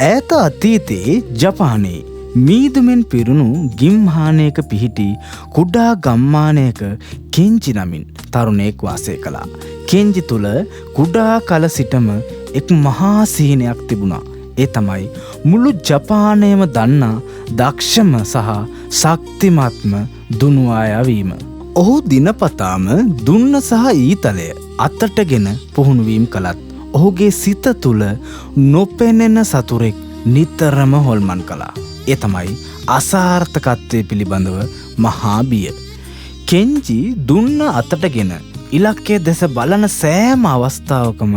ඈත අතීතයේ ජපානයේ මීදුමෙන් පිරුණු ගිම්හානයක පිහිටි කුඩා ගම්මානයක කෙන්ජි නමින් තරුණයෙක් වාසය කළා. කෙන්ජි තුල කුඩා කල සිටම එක් මහා සිහිනයක් තිබුණා. ඒ තමයි මුළු ජපානයම දන්නා දක්ෂම සහ ශක්තිමත්ම දුනුආයා වීම. ඔහු දිනපතාම දුන්න සහ ඊතලය අතටගෙන පුහුණු වීම කළත් ඔහුගේ සිත තුල නොපෙනෙන සතුරෙක් නිතරම හොල්මන් කළා. ඒ තමයි අසාර්ථකත්වයේ පිළිබඳව මහා බිය. කෙන්ජි දුන්න අතටගෙන ඉලක්කය දෙස බලන සෑම අවස්ථාවකම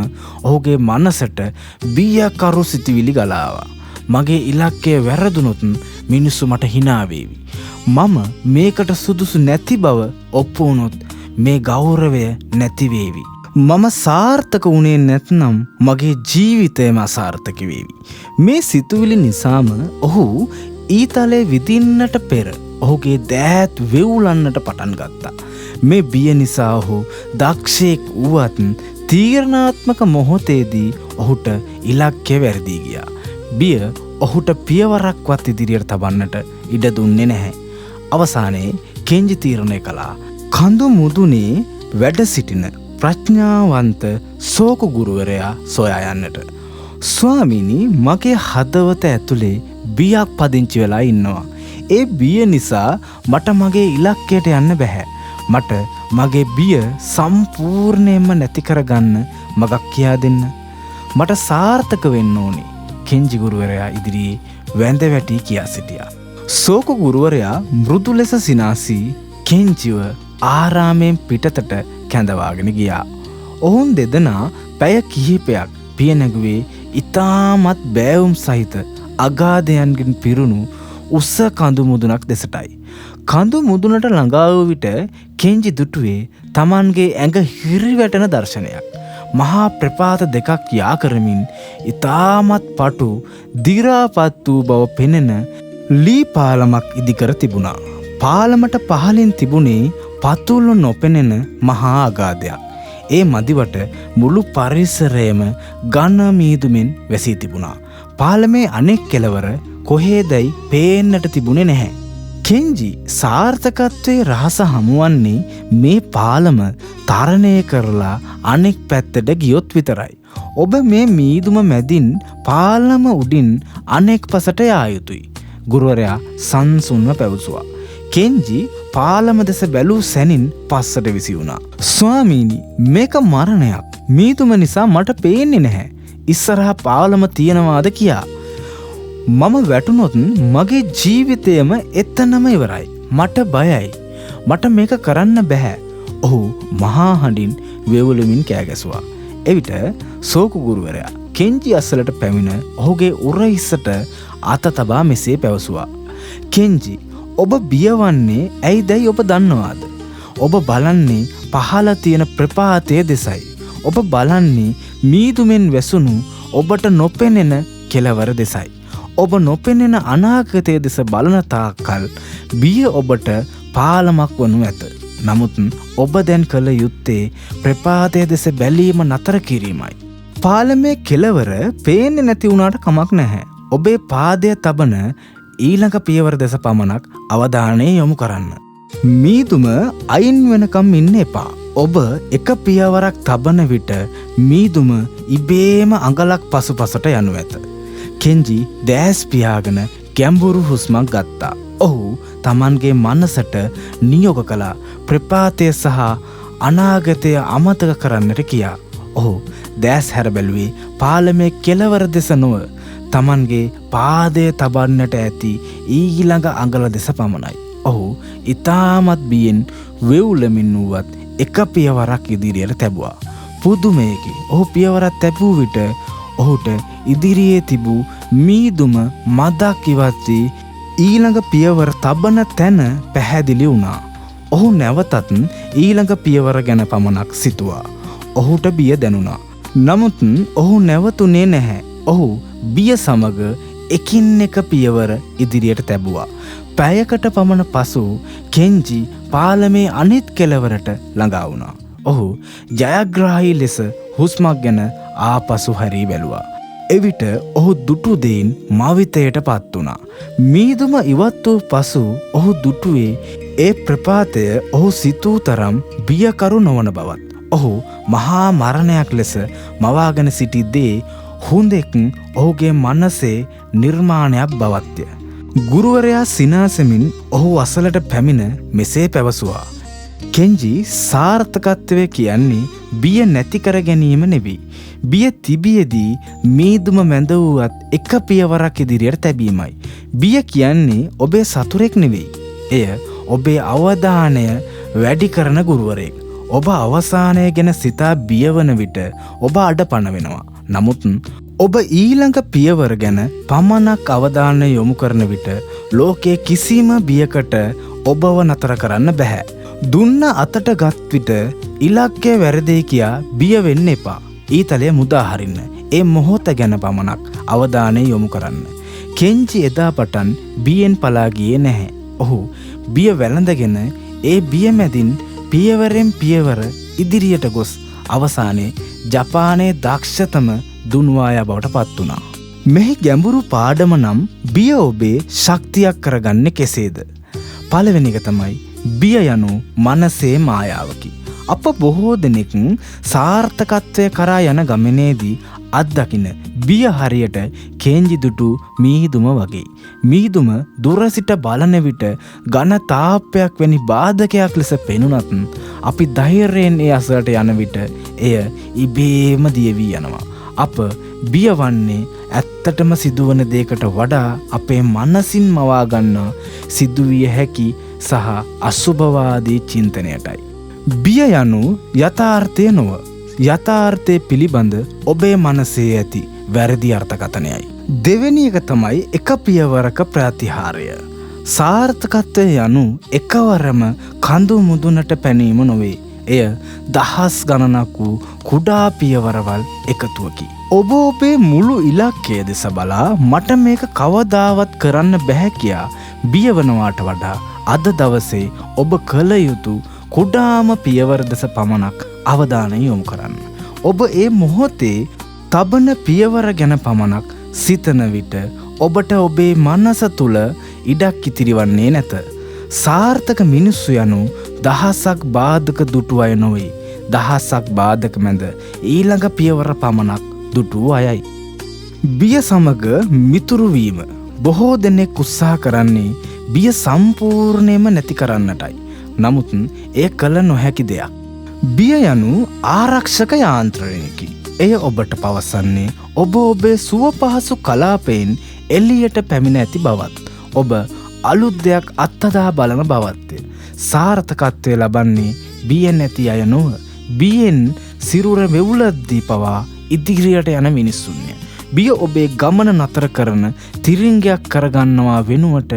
ඔහුගේ මනසට බියකරු සිතුවිලි ගලාවා. මගේ ඉලක්කය වැරදුනොත් මිනිස්සු මට hina වේවි. මම මේකට සුදුසු නැති බව ඔප්පු වුණොත් මේ ගෞරවය නැති වේවි. මම සාර්ථක වුණේ නැත්නම් මගේ ජීවිතයම අසාර්ථක වේවි. මේ සිතුවිලි නිසාම ඔහු ඊතලේ විදින්නට පෙර ඔහුගේ දෑත් වෙවුලන්නට පටන් ගත්තා. මේ බිය නිසා ඔහු දක්ෂයෙක් වුවත් තීරණාත්මක මොහොතේදී ඔහුට ඉලක්කය වැරදී ගියා. බිය ඔහුට පියවරක්වත් ඉදිරියට තබන්නට ඉඩ දුන්නේ නැහැ. අවසානයේ කෙන්ජි තීරණය කළා කඳු මුදුනේ වැඩ සිටින ප්‍රඥාවන්ත සෝකු ගුරුවරයා සොයා යන්නට. ස්වාමීනි, මගේ හදවත ඇතුලේ බියක් පදිංචි වෙලා ඉන්නවා. ඒ බිය නිසා මට මගේ ඉලක්කයට යන්න බෑ. මට මගේ බිය සම්පූර්ණයෙන්ම නැති කරගන්න මගක් කියා දෙන්න. මට සාර්ථක වෙන්න ඕනේ. කෙන්ජි ගුරුවරයා ඉදිරියේ වැඳ වැටි කියා සිටියා. සෝකු ගුරුවරයා මෘදු ලෙස සිනාසී කෙන්ජිව ආරාමයෙන් පිටතට කැඳවාගෙන ගියා. ඔවුන් දෙදෙනා පැය කිහිපයක් පිය නැගුවේ ඉතාමත් බෑවුම් සහිත අගාධයන්ගෙන් පිරුණු උස කඳු මුදුනක් දෙසටයි. කඳු මුදුනට ළඟා වූ විට කෙන්ජි දුටුවේ Tamanගේ ඇඟ හිරිවැටෙන දර්ශනයක්. මහා ප්‍රපාත දෙකක් යා කරමින් ඉතාමත් පටු දිරාපත් වූ බව පෙනෙන ලී පාලමක් ඉදිකර තිබුණා. පාලමට පහළින් තිබුණේ පතුළු නොපෙනෙන මහා අගාධයක්. ඒ මදිවට මුළු පරිසරයම ඝන මීදුමෙන් වැසී තිබුණා. පාලමේ අනෙක් කෙළවර කොහේදයි පේන්නට තිබුණේ නැහැ. කෙන්ජි සාර්ථකත්වයේ රහස හමුවන්නේ මේ පාලම තරණය කරලා අනෙක් පැත්තට ගියොත් විතරයි. ඔබ මේ මීදුම මැදින් පාලම උඩින් අනෙක් පසට යා යුතුයි. ගුරුවරයා සංසුන්ව පැවසුවා. කෙන්ජි පාලම දෙස බැලූ සැනින් පස්සට විසි වුණා. ස්වාමීනි, මේක මරණයක්. මීදුම නිසා මට පේන්නේ නැහැ. ඉස්සරහා පාලම තියනවාද කියා. මම වැටුනොත් මගේ ජීවිතයම එතනම ඉවරයි. මට බයයි. මට මේක කරන්න බෑ. ඔහු මහා හඬින් වෙවුලමින් කෑගැසුවා. එවිට සෝකු ගුරුවරයා කෙන්ජි අස්සලට පැමිණ ඔහුගේ උරහිසට අත තබා මෙසේ පැවසුවා. කෙන්ජි, ඔබ බියවන්නේ ඇයිදැයි ඔබ දන්නවාද? ඔබ බලන්නේ පහළ තියෙන ප්‍රපාතය දෙසයි. ඔබ බලන්නේ මීදුමෙන් වැසුණු ඔබට නොපෙනෙන කෙළවර දෙසයි. ඔබ නොපෙනෙන අනාගතය දෙස බලන තාක්කල් බිය ඔබට පාලමක් වනු ඇත. නමුත් ඔබ දැන් කළ යුත්තේ ප්‍රපාතය දෙස බැලීම නතර කිරීමයි. පාලමේ කෙළවර පේන්නේ නැති වුණාට කමක් නැහැ. ඔබේ පාදය තබන ඊළඟ පියවර දෙස පමණක් අවධානය යොමු කරන්න. මීදුම අයින් වෙනකම් ඉන්න එපා. ඔබ එක පියවරක් තබන විට මීදුම ඉබේම අඟලක් පසුපසට යනු ඇත. කෙන්ජි දෑස් පියාගෙන ගැඹුරු හුස්මක් ගත්තා. ඔහු Tamanගේ මනසට නියෝග කළා ප්‍රපාතය සහ අනාගතය අමතක කරන්නට කියා. ඔහු දෑස් හැර බැලුවේ පාලමේ කෙළවර දෙස නොව Tamanගේ පාදය තබන්නට ඇති ඊළඟ අඟල දෙස පමණයි. ඔහු ඉතාමත් බියෙන් වෙවුලමින් වුවත් එක පියවරක් ඉදිරියට තැබුවා. පුදුමයකි. ඔහු පියවරක් තැබූ විට ඔහුට ඉදිරියේ තිබූ මීදුම මදක් ඉවත් වී ඊළඟ පියවර තබන තැන පැහැදිලි වුණා. ඔහු නැවතත් ඊළඟ පියවර ගැන පමණක් සිතුවා. ඔහුට බිය දැනුණා. නමුත් ඔහු නැවතුනේ නැහැ. ඔහු බිය සමග එකින් එක පියවර ඉදිරියට තැබුවා. පැයකට පමණ පසු කෙන්ජි පාලමේ අනිත් කෙළවරට ළඟා වුණා. ඔහු ජයග්‍රාහී ලෙස හුස්මක් ගැන ආපසු හැරී බැලුවා. එවිට ඔහු දුටු දෙයින් මවිතයට පත් වුණා. මීදුම ඉවත් වූ පසු ඔහු දුටුවේ ඒ ප්‍රපාතය ඔහු සිතූ තරම් බියකරු නොවන බවත්. ඔහු මහා මරණයක් ලෙස මවාගෙන සිටිද්දී හුඳෙක් ඔහුගේ මනසේ නිර්මාණයක් බවත්ය. ගුරුවරයා සිනාසෙමින් ඔහු අසලට පැමිණ මෙසේ පැවසුවා. කෙන්ජි, සාර්ථකත්වය කියන්නේ බිය නැති කර ගැනීම නෙවෙයි. බිය තිබියදී මීදුම මැද වූවත් එක පියවරක් ඉදිරියට තැබීමයි. බිය කියන්නේ ඔබේ සතුරෙක් නෙවෙයි. එය ඔබේ අවධානය වැඩි කරන ගුරුවරයෙක්. ඔබ අවසානය ගැන සිතා බියවන විට ඔබ අඩපණ වෙනවා. නමුත් ඔබ ඊළඟ පියවර ගැන පමණක් අවධානය යොමු කරන විට ලෝකයේ කිසිම බියකට ඔබව නතර කරන්න බැහැ. දුන්න අතට ගත් විට ඉලක්කය වැරදෙයි කියා බිය වෙන්න එපා. ඊතලය මුදා හරින්න. ඒ මොහොත ගැන පමණක් අවධානය යොමු කරන්න. කෙන්ජි එදා පටන් බියෙන් පලා ගියේ නැහැ. ඔහු බිය වැළඳගෙන ඒ බිය මැදින් පියවරෙන් පියවර ඉදිරියට ගොස් අවසානයේ ජපානයේ දක්ෂතම දුන්වායා බවට පත් වුණා. මෙහි ගැඹුරු පාඩම නම් බිය ඔබේ ශක්තියක් කරගන්නේ කෙසේද? පළවෙනි එක තමයි බිය යනු මනසේ මායාවකි. අප බොහෝ දෙනෙක් සාර්ථකත්වය කරා යන ගමනේදී අත්දකින බිය හරියට කේන්ජි දුටු මීදුම වගේ. මීදුම දුර සිට බලන විට ඝන තාප්පයක් වැනි බාධකයක් ලෙස පෙනුනත් අපි ධෛර්යයෙන් ඒ අසලට යන විට එය ඉබේම දිය වී යනවා. අප බියවන්නේ ඇත්තටම සිදුවන දෙයකට වඩා අපේ මනසින් මවා ගන්නා සිදුවිය හැකි සහ අසුභවාදී චින්තනයටයි. බිය යනු යථාර්ථය නොව, යථාර්ථය පිළිබඳ ඔබේ මනසේ ඇති වැරදි අර්ථකථනයයි. දෙවෙනි එක තමයි එක පියවරක ප්‍රතිහාරය. සාර්ථකත්වය යනු එකවරම කඳු මුදුනට පැනීම නොවේ. එය දහස් ගණනක් වූ කුඩා පියවරවල් එකතුවකි. ඔබ ඔබේ මුළු ඉලක්කය දෙස බලා මට මේක කවදාවත් කරන්න බැහැ කියා බියවනවාට වඩා අද දවසේ ඔබ කළ යුතු කුඩාම පියවර දෙස පමණක් අවධානය යොමු කරන්න. ඔබ ඒ මොහොතේ තබන පියවර ගැන පමණක් සිතන විට ඔබට ඔබේ මනස තුල ඉඩක් ඉතිරිවන්නේ නැත. සාර්ථක මිනිස්සු යනු දහසක් බාධක දුටු අය නොවේ. දහසක් බාධක මැද ඊළඟ පියවර පමණක් දුටු අයයි. බිය සමග මිතුරු වීම. බොහෝ දෙනෙක් උත්සාහ කරන්නේ බිය සම්පූර්ණයෙන්ම නැති කරන්නටයි. නමුත් එය කළ නොහැකි දෙයක්. බිය යනු ආරක්ෂක යාන්ත්‍රණයකි. එය ඔබට පවසන්නේ ඔබ ඔබේ සුව පහසු කලාපයෙන් එළියට පැමිණ ඇති බවත්. ඔබ අලුත් දෙයක් අත්හදා බලන බවත්ය. සාර්ථකත්වය ලබන්නේ බියෙන් නැති අය නොව, බියෙන් සිරුර වෙවුලද්දී පවා ඉදිරියට යන මිනිස්සුන්ය. බිය ඔබේ ගමන නතර කරන තිරිංගයක් කරගන්නවා වෙනුවට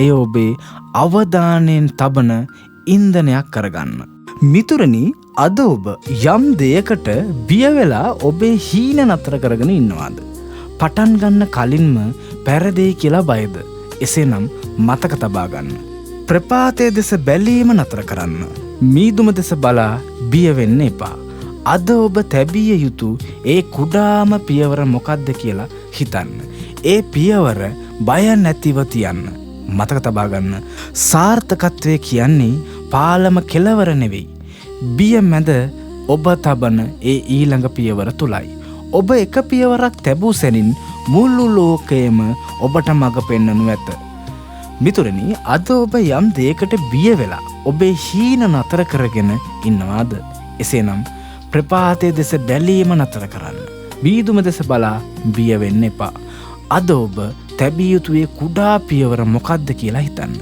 එය ඔබේ අවධානයෙන් තබන ඉන්ධනයක් කරගන්න. මිතුරනි, අද ඔබ යම් දෙයකට බිය වෙලා ඔබේ හීන නතර කරගෙන ඉන්නවාද? පටන් ගන්න කලින්ම පෙරදෙයි කියලා බයද? එසේනම් මතක තබා ගන්න. ප්‍රපාතයේ දෙස බැලීම නතර කරන්න. මීදුම දෙස බලා බිය වෙන්න එපා. අද ඔබ තැබිය යුතු ඒ කුඩාම පියවර මොකක්ද කියලා හිතන්න. ඒ පියවර බය නැතිව තියන්න. මතක තබා ගන්න. සාර්ථකත්වය කියන්නේ පාලම කෙලවර නෙවෙයි. බිය මැද ඔබ තබන ඒ ඊළඟ පියවර තුලයි. ඔබ එක පියවරක් තැබූ සැනින් මුළු ලෝකයම ඔබට මඟ පෙන්වනු ඇත. මිතුරනි, අද ඔබ යම් දෙයකට බිය වෙලා ඔබේ හීන නතර කරගෙන ඉන්නවාද? එසේනම් ප්‍රපාතයේ දෙස බැලීම නතර කරන්න. මීදුම දෙස බලා බිය වෙන්න එපා. අද ඔබ තැබිය යුතු ඒ කුඩා පියවර මොකක්ද කියලා හිතන්න.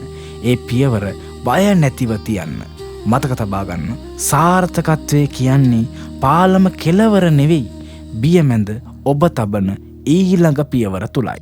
ඒ පියවර බය නැතිව තියන්න. මතක තබා ගන්න. සාර්ථකත්වය කියන්නේ පාලම කෙලවර නෙවෙයි. බිය මැද ඔබ තබන ඊළඟ පියවර තුලයි.